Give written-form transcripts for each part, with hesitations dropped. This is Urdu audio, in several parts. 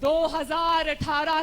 2018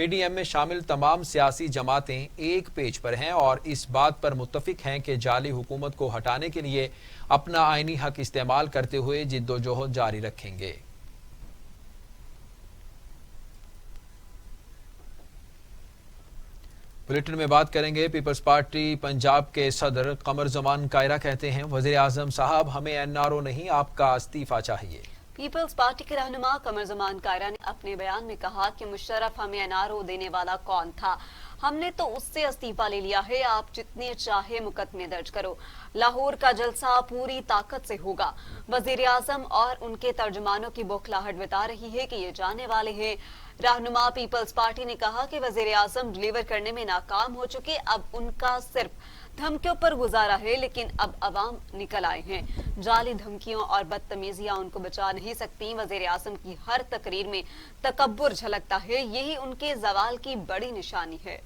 پی ڈی ایم میں شامل تمام سیاسی جماعتیں ایک پیج پر ہیں اور اس بات پر متفق ہیں کہ جعلی حکومت کو ہٹانے کے لیے اپنا آئینی حق استعمال کرتے ہوئے جدوجہد جاری رکھیں گے۔ بلیٹن میں بات کریں گے۔ پیپلز پارٹی پنجاب کے صدر قمر زمان کائرہ کہتے ہیں وزیر اعظم صاحب ہمیں این آر او نہیں، آپ کا استعفیٰ چاہیے۔ پیپلز پارٹی کے رہنما قمر زمان کائرہ نے اپنے بیان میں کہا کہ مشرف ہمیں این آر او دینے والا کون تھا، ہم نے تو اس سے استعفیٰ لے لیا ہے، آپ جتنے چاہے مقدمے درج کرو، لاہور کا جلسہ پوری طاقت سے ہوگا۔ وزیر اعظم اور ان کے ترجمانوں کی بوکھلاہٹ بتا رہی ہے کہ یہ جانے والے ہیں۔ رہنما پیپلز پارٹی نے کہا کہ وزیر اعظم ڈیلیور کرنے میں ناکام ہو چکے، اب ان کا صرف دھمکیوں پر گزارا ہے، لیکن اب عوام نکل آئے ہیں۔ جعلی دھمکیوں اور بدتمیزیاں ان کو بچا نہیں سکتی۔ وزیر اعظم کی ہر تقریر میں تکبر جھلکتا ہے، یہی ان کے زوال کی بڑی نشانی ہے۔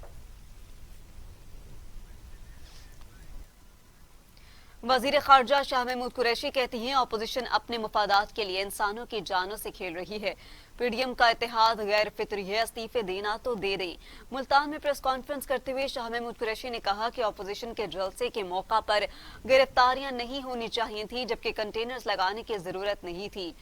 وزیر خارجہ شاہ محمود قریشی کہتی ہیں اپوزیشن اپنے مفادات کے لیے انسانوں کی جانوں سے کھیل رہی ہے، پی ڈی ایم کا اتحاد غیر فطری ہے، استعفے دینا تو دے دیں۔ ملتان میں پریس کانفرنس کرتے ہوئے شاہ محمود قریشی نے کہا کہ اپوزیشن کے جلسے کے موقع پر گرفتاریاں نہیں ہونی چاہیے تھیں، جبکہ کنٹینرز لگانے کی ضرورت نہیں تھی۔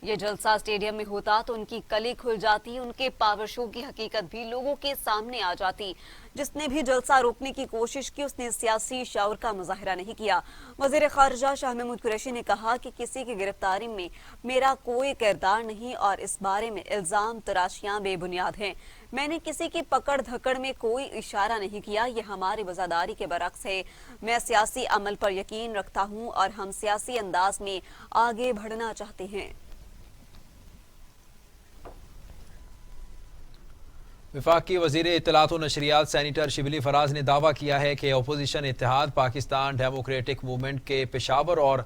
یہ جلسہ اسٹیڈیم میں ہوتا تو ان کی کلی کھل جاتی، ان کے پاور شو کی حقیقت بھی لوگوں کے سامنے آ جاتی۔ جس نے بھی جلسہ روکنے کی کوشش کی اس نے سیاسی شعور کا مظاہرہ نہیں کیا۔ وزیر خارجہ شاہ محمود قریشی نے کہا کہ کسی کی گرفتاری میں میرا کوئی کردار نہیں اور اس بارے میں الزام تراشیاں بے بنیاد ہیں۔ میں نے کسی کی پکڑ دھکڑ میں کوئی اشارہ نہیں کیا، یہ ہماری وزاداری کے برعکس ہے۔ میں سیاسی عمل پر یقین رکھتا ہوں اور ہم سیاسی انداز میں آگے بڑھنا چاہتے ہیں۔ وفاقی وزیر اطلاعات و نشریات سینیٹر شبلی فراز نے دعویٰ کیا ہے کہ اپوزیشن اتحاد پاکستان ڈیموکریٹک موومنٹ کے پشاور اور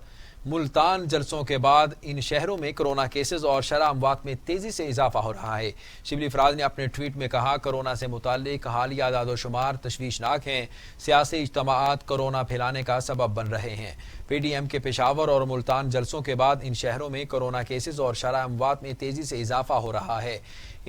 ملتان جلسوں کے بعد ان شہروں میں کرونا کیسز اور شرح اموات میں تیزی سے اضافہ ہو رہا ہے۔ شبلی فراز نے اپنے ٹویٹ میں کہا کرونا سے متعلق حالیہ اعداد و شمار تشویشناک ہیں، سیاسی اجتماعات کرونا پھیلانے کا سبب بن رہے ہیں۔ پی ڈی ایم کے پشاور اور ملتان جلسوں کے بعد ان شہروں میں کرونا کیسز اور شرح اموات میں تیزی سے اضافہ ہو رہا ہے۔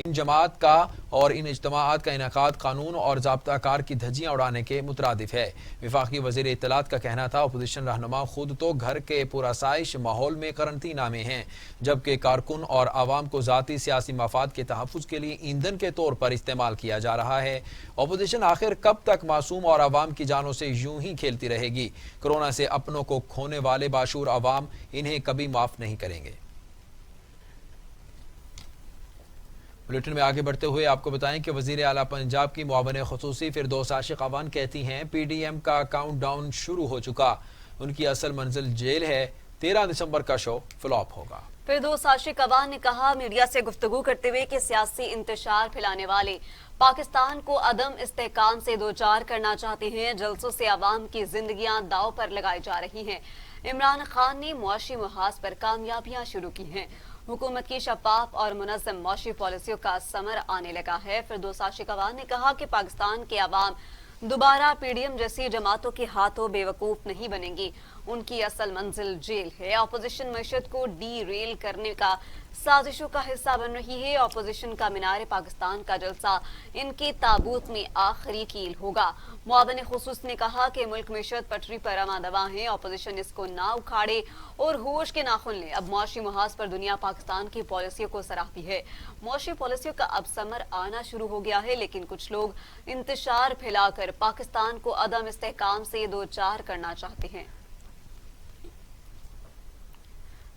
ان جماعت کا اور ان اجتماعات کا انعقاد قانون اور ضابطہ کار کی دھجیاں اڑانے کے مترادف ہے۔ وفاقی وزیر اطلاعات کا کہنا تھا اپوزیشن رہنما خود تو گھر کے پرآسائش ماحول میں قرنطینہ میں ہیں، جبکہ کارکن اور عوام کو ذاتی سیاسی مفاد کے تحفظ کے لیے ایندھن کے طور پر استعمال کیا جا رہا ہے۔ اپوزیشن آخر کب تک معصوم اور عوام کی جانوں سے یوں ہی کھیلتی رہے گی؟ کرونا سے اپنوں کو کھونے والے باشعور عوام انہیں کبھی معاف نہیں کریں گے۔ بلیٹن میں آگے بڑھتے ہوئے آپ کو بتائیں کہ وزیر اعلیٰ پنجاب کی معاون خصوصی فردوس عاشق اعوان کہتی ہیں پی ڈی ایم کا کاؤنٹ ڈاؤن شروع ہو چکا، ان کی اصل منزل جیل ہے، 13 دسمبر کا شو فلاپ ہوگا۔ فردوس عاشق اعوان نے کہا میڈیا سے گفتگو کرتے ہوئے کہ سیاسی انتشار پھیلانے والے پاکستان کو عدم استحکام سے دوچار کرنا چاہتے ہیں، جلسوں سے عوام کی زندگیاں داؤ پر لگائی جا رہی ہیں۔ عمران خان نے معاشی محاذ پر کامیابیاں شروع کی ہیں، حکومت کی شفاف اور منظم معاشی پالیسیوں کا ثمر آنے لگا ہے۔ فردوس عاشق اعوان نے کہا کہ پاکستان کے عوام دوبارہ پی ڈی ایم جیسی جماعتوں کے ہاتھوں بے وقوف نہیں بنیں گی، ان کی اصل منزل جیل ہے۔ اپوزیشن معیشت کو ڈی ریل کرنے کا سازشوں کا حصہ بن رہی ہے۔ اپوزیشن کا مینار پاکستان کا جلسہ ان کے تابوت میں آخری کیل ہوگا۔ معاون خصوص نے کہا کہ ملک معیشت پٹری پر رواں دواں ہے، اپوزیشن اس کو نہ اکھاڑے اور ہوش کے ناخن لے۔ اب معاشی محاذ پر دنیا پاکستان کی پالیسیوں کو سراہتی ہے، معاشی پالیسیوں کا اب ثمر آنا شروع ہو گیا ہے، لیکن کچھ لوگ انتشار پھیلا کر پاکستان کو عدم استحکام سے دوچار کرنا چاہتے ہیں۔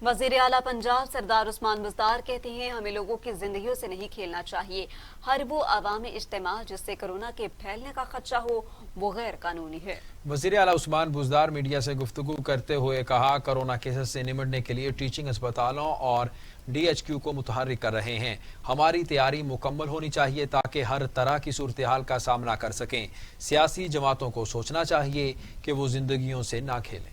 وزیر اعلیٰ پنجاب سردار عثمان بزدار کہتے ہیں ہمیں لوگوں کی زندگیوں سے نہیں کھیلنا چاہیے، ہر وہ عوامی اجتماع جس سے کورونا کے پھیلنے کا خدشہ ہو وہ غیر قانونی ہے۔ وزیر اعلیٰ عثمان بزدار میڈیا سے گفتگو کرتے ہوئے کہا کرونا کیسز سے نمٹنے کے لیے ٹیچنگ اسپتالوں اور ڈی ایچ کیو کو متحرک کر رہے ہیں، ہماری تیاری مکمل ہونی چاہیے تاکہ ہر طرح کی صورتحال کا سامنا کر سکیں، سیاسی جماعتوں کو سوچنا چاہیے کہ وہ زندگیوں سے نہ کھیلیں۔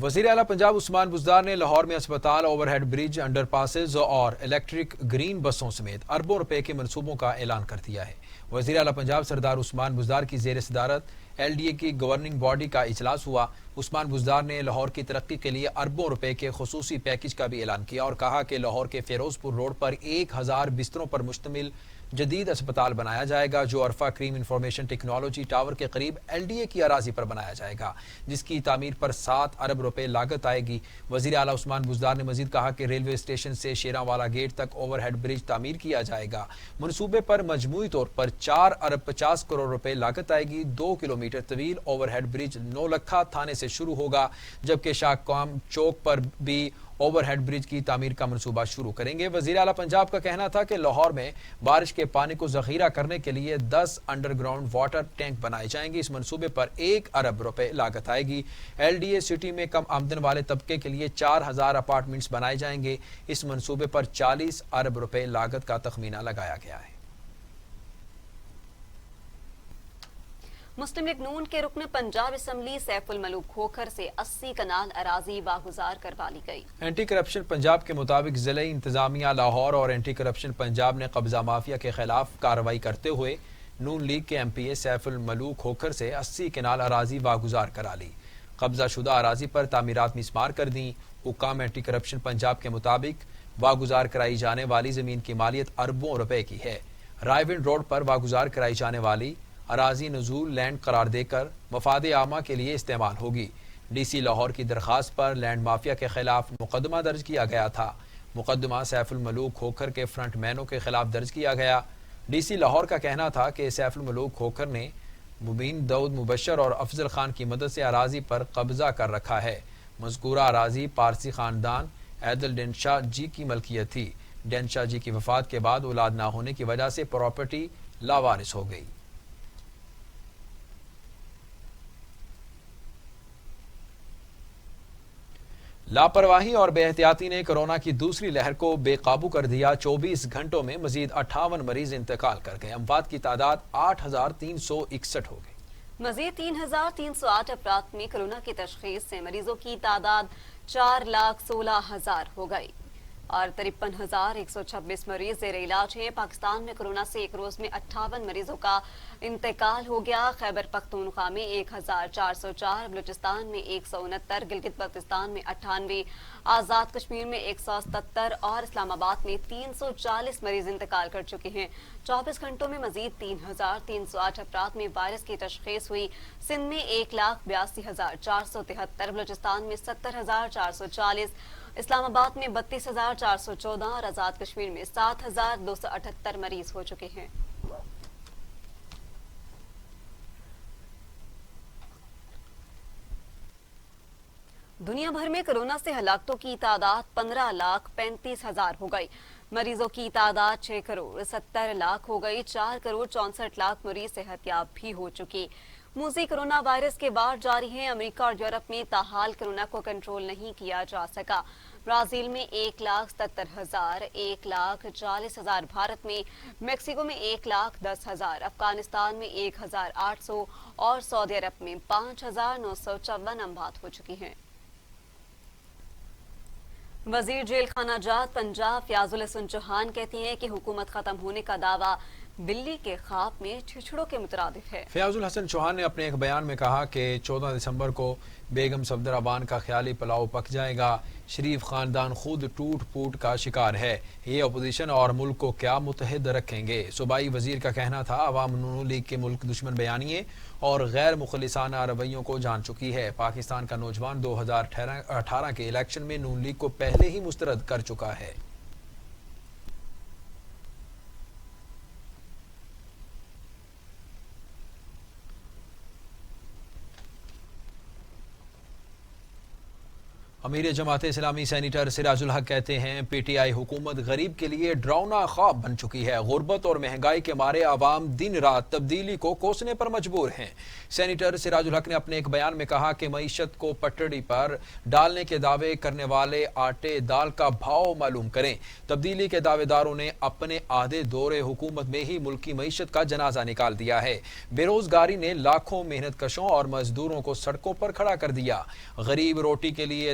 وزیر اعلیٰ پنجاب عثمان بزدار نے لاہور میں اسپتال، اوور ہیڈ برج، انڈر پاسز اور الیکٹرک گرین بسوں سمیت اربوں روپے کے منصوبوں کا اعلان کر دیا ہے۔ وزیر اعلیٰ پنجاب سردار عثمان بزدار کی زیر صدارت LDA کی گورننگ باڈی کا اجلاس ہوا۔ عثمان بزدار نے لاہور کی ترقی کے لیے اربوں روپے کے خصوصی پیکج کا بھی اعلان کیا اور کہا کہ لاہور کے فیروز پور روڈ پر 1000 بستروں پر مشتمل جدید اسپتال بنایا جائے گا، جو عرفہ کریم انفارمیشن ٹیکنالوجی ٹاور کے قریب LDA کی اراضی پر بنایا جائے گا، جس کی تعمیر پر 7 ارب روپے لاگت آئے گی۔ وزیر اعلیٰ عثمان بزدار نے مزید کہا کہ ریلوے اسٹیشن سے شیراں والا گیٹ تک اوور ہیڈ برج تعمیر کیا جائے گا۔ منصوبے پر مجموعی طور پر 4 ارب 50 کروڑ روپے لاگت آئے گی۔ 2 کلومیٹر طویل اوور ہیڈ برج نولکھا تھانے سے شروع ہوگا، جبکہ شاہ کام چوک پر بھی اوور ہیڈ برج کی تعمیر کا منصوبہ شروع کریں گے۔ وزیر اعلیٰ پنجاب کا کہنا تھا کہ لاہور میں بارش کے پانی کو ذخیرہ کرنے کے لیے 10 انڈر گراؤنڈ واٹر ٹینک بنائے جائیں گے۔ اس منصوبے پر 1 ارب روپے لاگت آئے گی۔ LDA سٹی میں کم آمدن والے طبقے کے لیے 4000 اپارٹمنٹس بنائے جائیں گے۔ اس منصوبے پر 40 ارب روپے لاگت کا تخمینہ لگایا گیا ہے۔ مسلم لیگ نون کے رکن پنجاب اسمبلی سیف الملوک کھوکھر سے 80 کنال اراضی واگزار کروا لی گئی۔ اینٹی کرپشن پنجاب کے مطابق ضلعی انتظامیہ لاہور اور اینٹی کرپشن پنجاب نے قبضہ مافیا کے خلاف کارروائی کرتے ہوئے نون لیگ کے MPA سیف الملوک کھوکھر سے 80 کنال اراضی واگزار کرا لی۔ قبضہ شدہ اراضی پر تعمیرات مسمار کر دیں۔ حکام اینٹی کرپشن پنجاب کے مطابق واگزار کرائی جانے والی زمین کی مالیت اربوں روپے کی ہے۔ رائے ونڈ روڈ پر واگزار کرائی جانے والی اراضی نزول لینڈ قرار دے کر مفاد عامہ کے لیے استعمال ہوگی۔ DC لاہور کی درخواست پر لینڈ مافیا کے خلاف مقدمہ درج کیا گیا تھا۔ مقدمہ سیف الملوک کھوکھر کے فرنٹ مینوں کے خلاف درج کیا گیا۔ DC لاہور کا کہنا تھا کہ سیف الملوک کھوکھر نے مبین داؤد مبشر اور افضل خان کی مدد سے اراضی پر قبضہ کر رکھا ہے۔ مذکورہ اراضی پارسی خاندان عیدل ڈینشاہ جی کی ملکیت تھی۔ ڈینشاہ جی کی وفات کے بعد اولاد نہ ہونے کی وجہ سے پراپرٹی لاوارث ہو گئی۔ لاپرواہی اور بے احتیاطی نے کورونا کی دوسری لہر کو بے قابو کر دیا۔ 24 گھنٹوں میں مزید 58 مریض انتقال کر گئے۔ اموات کی تعداد 8361 ہو گئی۔ مزید 3308 افراد میں کورونا کی تشخیص سے مریضوں کی تعداد 4,16,000 ہو گئی اور 53,126 مریض زیر علاج ہیں۔ پاکستان میں کورونا سے ایک روز میں 58 مریضوں کا انتقال ہو گیا۔ خیبر پختونخوا میں 1404، بلوچستان میں 169، گلگت بلتستان میں 98، آزاد کشمیر میں 177 اور اسلام آباد میں 340 مریض انتقال کر چکے ہیں۔ 24 گھنٹوں میں مزید 3308 افراد میں وائرس کی تشخیص ہوئی۔ سندھ میں 1,82,473، بلوچستان میں 70,440، اسلام آباد میں 32,414 اور آزاد کشمیر میں 7,278 مریض ہو چکے ہیں۔ دنیا بھر میں کورونا سے ہلاکتوں کی تعداد 15,35,000 ہو گئی۔ مریضوں کی تعداد 6,70,00,000 ہو گئی۔ 4,64,00,000 مریض صحت یاب بھی ہو چکی۔ موذی کورونا وائرس کے وار جاری ہیں۔ امریکہ اور یورپ میں تاحال کورونا کو کنٹرول نہیں کیا جا سکا۔ برازیل میں 1,77,000، 1,40,000 بھارت میں، میکسیکو میں 1,10,000، افغانستان میں 1,800 اور سعودی عرب میں 5,954 اموات ہو چکی ہیں۔ وزیر جیل خانہ جات پنجاب فیاض الحسن چوہان کہتی ہیں کہ حکومت ختم ہونے کا دعویٰ بلی کے خواب میں چھچڑوں کے مترادف ہے۔ فیاض الحسن چوہان نے اپنے ایک بیان میں کہا کہ 14 دسمبر کو بیگم صفدر ابان کا خیالی پلاؤ پک جائے گا۔ شریف خاندان خود ٹوٹ پوٹ کا شکار ہے، یہ اپوزیشن اور ملک کو کیا متحد رکھیں گے۔ صوبائی وزیر کا کہنا تھا عوام نون لیگ کے ملک دشمن بیانیے اور غیر مخلصانہ رویوں کو جان چکی ہے۔ پاکستان کا نوجوان 2018 کے الیکشن میں نون لیگ کو پہلے ہی مسترد کر چکا ہے۔ امیر جماعت اسلامی سینیٹر سراج الحق کہتے ہیں PTI حکومت غریب کے لیے ڈراؤنا خواب بن چکی ہے۔ غربت اور مہنگائی کے مارے عوام دن رات تبدیلی کو کوسنے پر مجبور ہیں۔ سینیٹر سراج الحق نے اپنے ایک بیان میں کہا کہ معیشت کو پٹڑی پر ڈالنے کے دعوے کرنے والے آٹے دال کا بھاؤ معلوم کریں۔ تبدیلی کے دعوے داروں نے اپنے آدھے دور حکومت میں ہی ملکی معیشت کا جنازہ نکال دیا ہے۔ بے روزگاری نے لاکھوں محنت کشوں اور مزدوروں کو سڑکوں پر کھڑا کر دیا۔ غریب روٹی کے لیے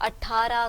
18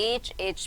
H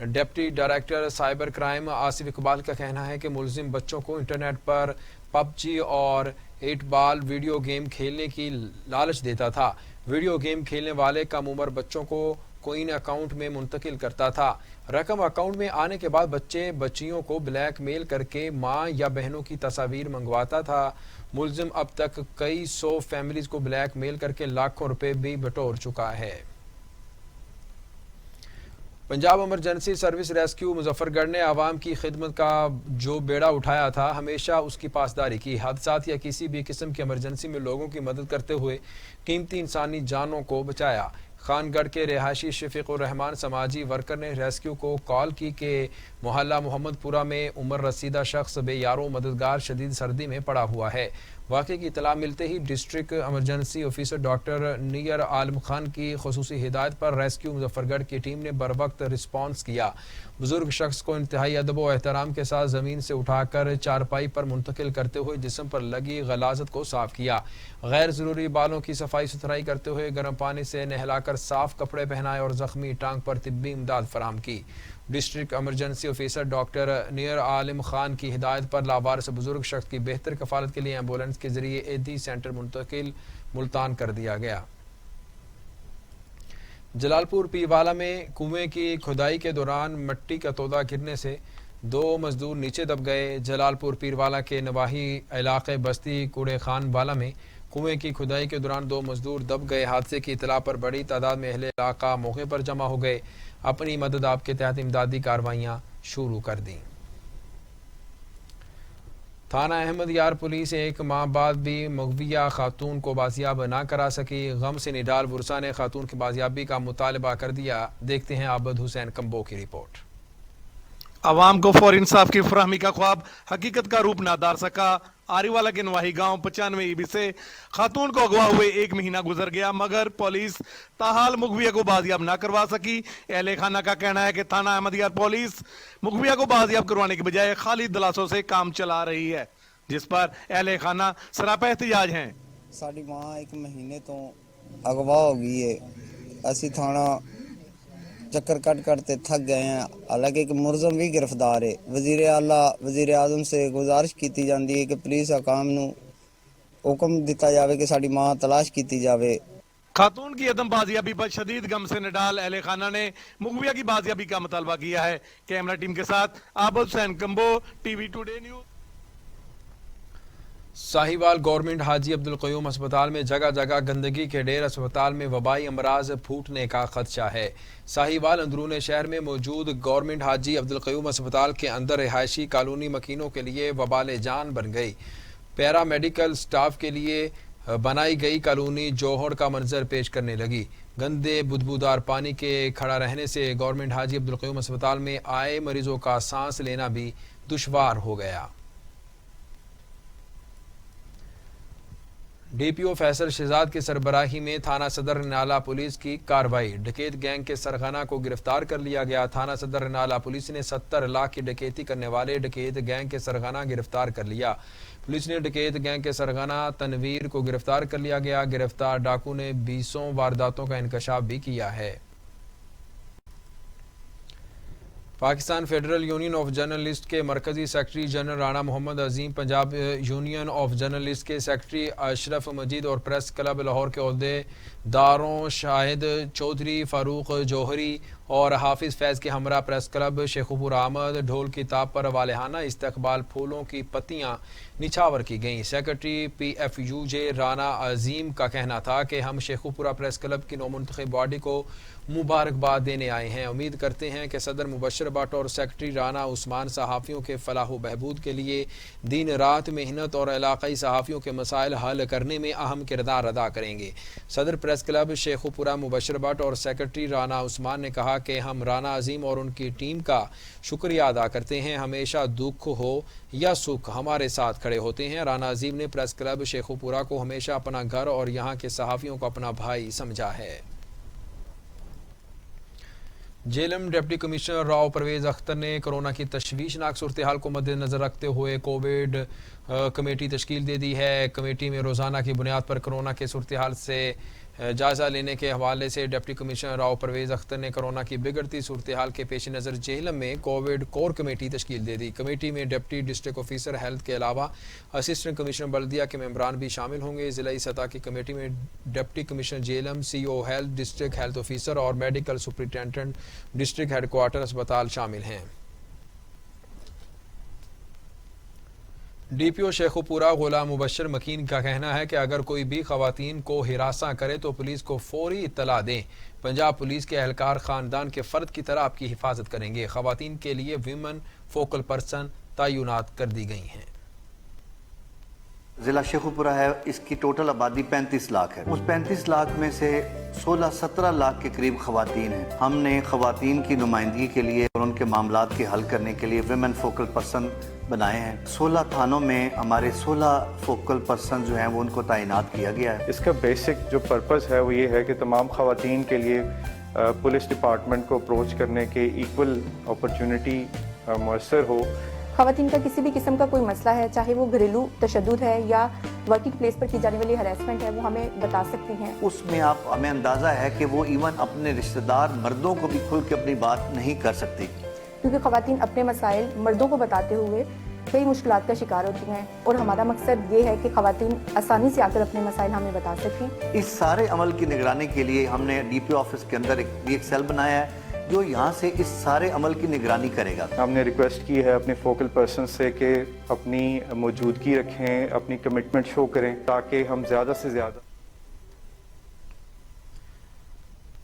deputy director cyber crime Asif Iqbal کا کہنا ہے کہ ملزم بچوں کو انٹرنیٹ پر پب جی اور 8 بال ویڈیو گیم کھیلنے کی لالچ دیتا تھا۔ ویڈیو گیم کھیلنے والے کم عمر بچوں کو کوئن اکاؤنٹ میں منتقل کرتا تھا۔ رقم اکاؤنٹ میں آنے کے بعد بچے بچیوں کو بلیک میل کر کے ماں یا بہنوں کی تصاویر منگواتا تھا۔ ملزم اب تک کئی 100 فیملیز کو بلیک میل کر کے لاکھوں روپے بھی بٹور چکا ہے۔ Punjab emergency service rescue Muzaffar گڑھ نے عوام کی خدمت کا جو بیڑا اٹھایا تھا ہمیشہ اس کی پاسداری کی۔ حادثات یا کسی بھی قسم کی ایمرجنسی میں لوگوں کی مدد کرتے ہوئے قیمتی انسانی جانوں کو بچایا۔ خان گڑھ کے رہائشی شفیق الرحمان سماجی ورکر نے ریسکیو کو کال کی کہ محلہ محمد پورہ میں عمر رسیدہ شخص بے یارو مددگار شدید سردی میں پڑا ہوا ہے۔ واقعے کی اطلاع ملتے ہی ڈسٹرکٹ ایمرجنسی آفیسر ڈاکٹر نیر عالم خان کی خصوصی ہدایت پر ریسکیو مظفر گڑھ کی ٹیم نے بروقت رسپانس کیا۔ بزرگ شخص کو انتہائی ادب و احترام کے ساتھ زمین سے اٹھا کر چارپائی پر منتقل کرتے ہوئے جسم پر لگی غلاظت کو صاف کیا۔ غیر ضروری بالوں کی صفائی ستھرائی کرتے ہوئے گرم پانی سے نہلا کر صاف کپڑے پہنائے اور زخمی ٹانگ پر طبی امداد فراہم کی۔ ڈسٹرکٹ ایمرجنسی آفیسر ڈاکٹر نیر عالم خان کی ہدایت پر لاوارث بزرگ شخص کی بہتر کفالت کے لیے ایمبولینس کے ذریعے ایدھی سینٹر منتقل ملتان کر دیا گیا۔ جلال پور پیوالا میں کنویں کی کھدائی کے دوران مٹی کا تودا گرنے سے 2 مزدور نیچے دب گئے۔ جلال پور پیروالا کے نواحی علاقے بستی کوڑے خان والا میں کنویں کی کھدائی کے دوران 2 مزدور دب گئے۔ حادثے کی اطلاع پر بڑی تعداد میں اہل علاقہ موقع پر جمع ہو گئے، اپنی مدد آپ کے تحت امدادی کارروائیاں شروع کر دیں۔ تھانہ احمد یار پولیس ایک ماہ بعد بھی مغویہ خاتون کو بازیاب نہ کرا سکی۔ غم سے نڈال ورثا نے خاتون کی بازیابی کا مطالبہ کر دیا۔ دیکھتے ہیں عابد حسین کمبو کی رپورٹ۔ عوام کو فوری انصاف کی فراہمی کا خواب حقیقت کا روپ نہ دار سکا۔ آری والا کے نواحی گاؤں 95 ای بی سے خاتون کو اغوا ہوئے 1 مہینہ گزر گیا مگر پولیس تاحال مغویہ کو بازیاب نہ کروا سکی۔ اہل خانہ کا کہنا ہے کہ تھانہ احمدیار پولیس مغویہ کو بازیاب کروانے کے بجائے خالی دلاسوں سے کام چلا رہی ہے، جس پر اہل خانہ سراپا احتجاج ہیں۔ ساڈی ماں 1 مہینے تو اغوا ہو گئی ہے۔ اسی تھانہ چکر کٹ کرتے تھک گئے ہیں، حالانکہ ایک ملزم بھی گرفتار ہے۔ وزیر اعلیٰ وزیر اعظم سے گزارش کی جاتی ہے کہ پولیس حکام نو حکم دیتا جاوے کہ ساڈی ماں تلاش کی جاوے۔ خاتون کی عدم بازیابی پر شدید غم سے نڈال اہل خانہ نے مغویہ کی بازیابی کا مطالبہ کیا ہے۔ کیمرہ ٹیم کے ساتھ Abid Hussain Kamboh, T V today news. Sahiwal government Haji Abdul Qayyum اسپتال میں جگہ جگہ گندگی کے ڈھیر، اسپتال میں وبائی امراض پھوٹنے کا خدشہ ہے۔ ساہیوال اندرون شہر میں موجود گورنمنٹ حاجی عبدالقیوم اسپتال کے اندر رہائشی کالونی مکینوں کے لیے وبال جان بن گئی۔ پیرا میڈیکل سٹاف کے لیے بنائی گئی کالونی جوہر کا منظر پیش کرنے لگی۔ گندے بدبودار پانی کے کھڑا رہنے سے گورنمنٹ حاجی عبدالقیوم اسپتال میں آئے مریضوں کا سانس لینا بھی دشوار ہو گیا۔ ڈی پی او فیصل شہزاد کی سربراہی میں تھانہ صدر نالہ پولیس کی کارروائی، ڈکیت گینگ کے سرغنہ کو گرفتار کر لیا گیا۔ تھانہ صدر نالہ پولیس نے 70 لاکھ کی ڈکیتی کرنے والے ڈکیت گینگ کے سرغنہ گرفتار کر لیا۔ پولیس نے ڈکیت گینگ کے سرغنہ تنویر کو گرفتار کر لیا گیا۔ گرفتار ڈاکو نے 20 وارداتوں کا انکشاف بھی کیا ہے۔ Pakistan federal union of journalist کے مرکزی secretary general Rana Muhammad Azeem, Punjab union of journalist کے سیکرٹری اشرف مجید اور پریس کلب لاہور کے عہدے داروں شاہد چودھری، فاروق جوہری اور حافظ فیض کے ہمراہ پریس کلب شیخوپور آمد ڈھول کی تاب پر والہانہ استقبال پھولوں کی پتیاں نچھاور کی گئیں۔ سیکرٹری پی ایف یو جے رانا عظیم کا کہنا تھا کہ ہم شیخوپورہ پریس کلب کی نومنتخب باڈی کو مبارکباد دینے آئے ہیں۔ امید کرتے ہیں کہ صدر مبشر بٹ اور سیکرٹری رانا عثمان صحافیوں کے فلاح و بہبود کے لیے دن رات محنت اور علاقائی صحافیوں کے مسائل حل کرنے میں اہم کردار ادا کریں گے۔ صدر press club Sheikhupura Mubashir but اور سیکرٹری رانا عثمان نے کہا کہ ہم رانا عظیم اور ان کی ٹیم کا شکریہ ادا کرتے ہیں، ہمیشہ دکھ ہو یا سکھ ہمارے ساتھ کھڑے ہوتے ہیں۔ رانا عظیم نے پریس کلب شیخوپورہ کو ہمیشہ اپنا گھر اور یہاں کے صحافیوں کو اپنا بھائی سمجھا ہے۔ جیلم ڈپٹی کمشنر راؤ پرویز اختر نے کرونا کی تشویشناک صورتحال کو مد نظر رکھتے ہوئے کووڈ کمیٹی تشکیل دے دی ہے۔ کمیٹی میں روزانہ کی بنیاد پر کرونا کے صورتحال سے جائزہ لینے کے حوالے سے ڈپٹی کمشنر راؤ پرویز اختر نے کورونا کی بگڑتی صورتحال کے پیش نظر جہلم میں کووڈ کور کمیٹی تشکیل دے دی۔ کمیٹی میں ڈپٹی ڈسٹرکٹ آفیسر ہیلتھ کے علاوہ اسسٹنٹ کمشنر بلدیہ کے ممبران بھی شامل ہوں گے۔ ضلعی سطح کی کمیٹی میں deputy commissioner Jhelum, C O health, district health officer اور medical superintendent district head quarter اسپتال شامل ہیں۔ ڈی پی او شیخو پورہ غلام مبشر مکین کا کہنا ہے کہ اگر کوئی بھی خواتین کو ہراساں کرے تو پولیس کو فوری اطلاع دیں۔ پنجاب پولیس کے اہلکار خاندان کے فرد کی طرح آپ کی حفاظت کریں گے۔ خواتین کے لیے ویمن فوکل پرسن تعینات کر دی گئی ہیں۔ ضلع شیخو پورہ ہے، اس کی ٹوٹل آبادی 35 لاکھ ہے۔ اس 35 لاکھ میں سے 16-17 لاکھ کے قریب خواتین ہیں۔ ہم نے خواتین کی نمائندگی کے لیے اور ان کے معاملات کے حل کرنے کے لیے ویمن فوکل پرسن بنائے ہیں۔ 16 تھانوں میں ہمارے 16 فوکل پرسن جو ہیں وہ ان کو تعینات کیا گیا ہے۔ اس کا بیسک جو پرپس ہے وہ یہ ہے کہ تمام خواتین کے لیے پولیس ڈپارٹمنٹ کو اپروچ کرنے کے ایکول اپرچونٹی میسر ہو۔ خواتین کا کسی بھی قسم کا کوئی مسئلہ ہے، چاہے وہ گھریلو تشدد ہے یا ورکنگ پلیس پر کی جانے والی ہراسمنٹ ہے، وہ ہمیں بتا سکتی ہیں۔ اس میں ہمیں اندازہ ہے کہ وہ ایون اپنے رشتہ دار مردوں کو بھی کھل کے اپنی بات نہیں کر سکتی، کیونکہ خواتین اپنے مسائل مردوں کو بتاتے ہوئے کئی مشکلات کا شکار ہوتی ہیں، اور ہمارا مقصد یہ ہے کہ خواتین آسانی سے آ کر اپنے مسائل ہمیں بتا سکیں۔ اس سارے عمل کی نگرانی کے لیے ہم نے ڈی پی او آفس کے اندر ایک سیل بنایا ہے جو یہاں سے اس سارے عمل کی نگرانی کرے گا۔ ہم نے ریکویسٹ کی ہے اپنے فوکل پرسن سے کہ اپنی موجودگی رکھیں، اپنی کمٹمنٹ شو کریں تاکہ ہم زیادہ سے زیادہ۔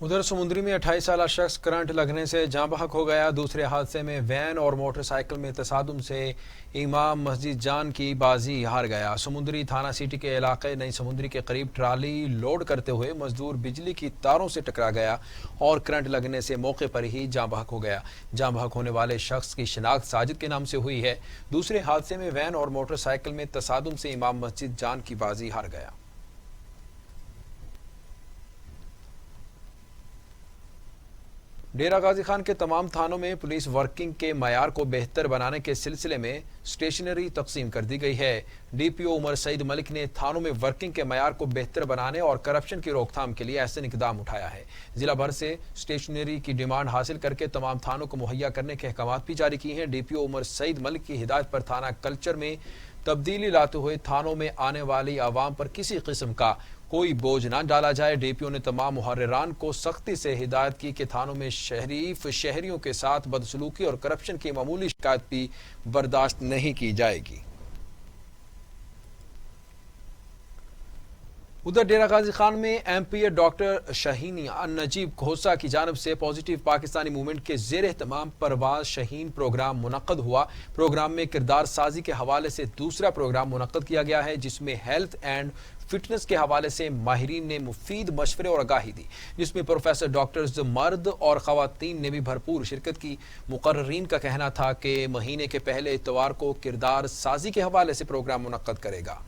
ادھر سمندری میں 28 سالہ شخص کرنٹ لگنے سے جاں بحق ہو گیا۔ دوسرے حادثے میں وین اور موٹر سائیکل میں تصادم سے امام مسجد جان کی بازی ہار گیا۔ سمندری تھانہ سٹی کے علاقے نئی سمندری کے قریب ٹرالی لوڈ کرتے ہوئے مزدور بجلی کی تاروں سے ٹکرا گیا اور کرنٹ لگنے سے موقع پر ہی جاں بحق ہو گیا۔ جاں بحق ہونے والے شخص کی شناخت ساجد کے نام سے ہوئی ہے۔ دوسرے حادثے میں وین اور موٹر سائیکل میں تصادم سے امام مسجد جان کی بازی ہار گیا۔ ڈیرہ غازی خان کے تمام تھانوں میں پولیس ورکنگ کے معیار کو بہتر بنانے کے سلسلے میں اسٹیشنری تقسیم کر دی گئی ہے۔ ڈی پی او عمر سعید ملک نے تھانوں میں ورکنگ کے معیار کو بہتر بنانے اور کرپشن کی روک تھام کے لیے ایسے اقدام اٹھایا ہے۔ ضلع بھر سے اسٹیشنری کی ڈیمانڈ حاصل کر کے تمام تھانوں کو مہیا کرنے کے احکامات بھی جاری کیے ہیں۔ ڈی پی او عمر سعید ملک کی ہدایت پر تھانہ کلچر میں تبدیلی لاتے ہوئے تھانوں میں آنے والی عوام پر کسی قسم کا کوئی بوجھ نہ ڈالا جائے۔ ڈی پی او نے تمام محرران کو سختی سے ہدایت کی کہ تھانوں میں شہریوں کے ساتھ بدسلوکی اور کرپشن کی معمولی شکایت بھی برداشت نہیں کی جائے گی۔ ادھر ڈیرہ غازی خان میں ایم پی اے ڈاکٹر شاہین النجیب کھوسہ کی جانب سے پازیٹیو پاکستانی موومنٹ کے زیر اہتمام پرواز شاہین پروگرام منعقد ہوا۔ پروگرام میں کردار سازی کے حوالے سے دوسرا پروگرام منعقد کیا گیا ہے جس میں ہیلتھ اینڈ فٹنس کے حوالے سے ماہرین نے مفید مشورے اور آگاہی دی، جس میں پروفیسر ڈاکٹرز مرد اور خواتین نے بھی بھرپور شرکت کی۔ مقررین کا کہنا تھا کہ مہینے کے پہلے اتوار کو کردار سازی کے حوالے سے پروگرام منعقد کرے گا۔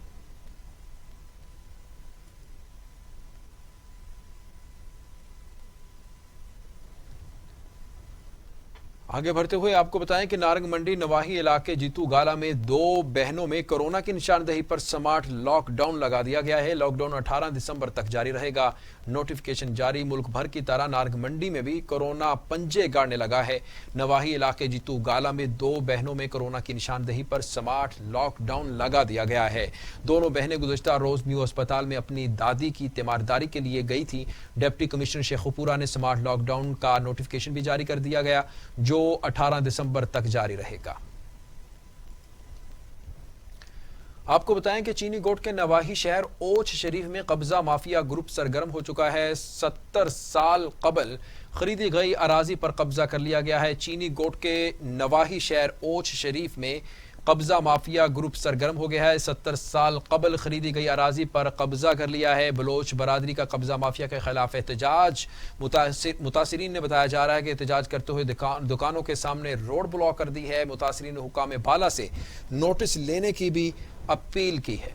آگے بڑھتے ہوئے آپ کو بتائیں کہ نارنگ منڈی نواحی علاقے جیتو گالا میں 2 بہنوں میں کورونا کی نشاندہی پر سمارٹ لاک ڈاؤن لگا دیا گیا ہے۔ لاک ڈاؤن 18 دسمبر تک جاری رہے گا۔ نوٹیفیکیشن جاری۔ ملک بھر کی طرح نارنگ منڈی میں بھی کورونا پنجے گاڑنے لگا ہے۔ نواحی علاقے جیتو گالا میں 2 بہنوں میں کورونا کی نشاندہی پر سمارٹ لاک ڈاؤن لگا دیا گیا ہے۔ دونوں بہنیں گزشتہ روز نیو اسپتال میں اپنی دادی کی تیمارداری کے لیے گئی تھیں۔ ڈپٹی کمشنر شیخو پورہ نے سمارٹ لاک ڈاؤن کا نوٹیفیکیشن بھی جاری کر دیا گیا جو 18 دسمبر تک جاری رہے گا۔ آپ کو بتائیں کہ چینی گوٹ کے نواحی شہر اوچھ شریف میں قبضہ مافیا گروپ سرگرم ہو چکا ہے۔ 70 سال قبل خریدی گئی اراضی پر قبضہ کر لیا گیا ہے۔ چینی گوٹ کے نواحی شہر اوچھ شریف میں قبضہ مافیا گروپ سرگرم ہو گیا ہے۔ 70 سال قبل خریدی گئی اراضی پر قبضہ کر لیا ہے۔ بلوچ برادری کا قبضہ مافیا کے خلاف احتجاج۔ متاثرین نے بتایا جا رہا ہے کہ احتجاج کرتے ہوئے دکانوں کے سامنے روڈ بلاک کر دی ہے۔ متاثرین نے حکام بالا سے نوٹس لینے کی بھی اپیل کی ہے۔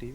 TV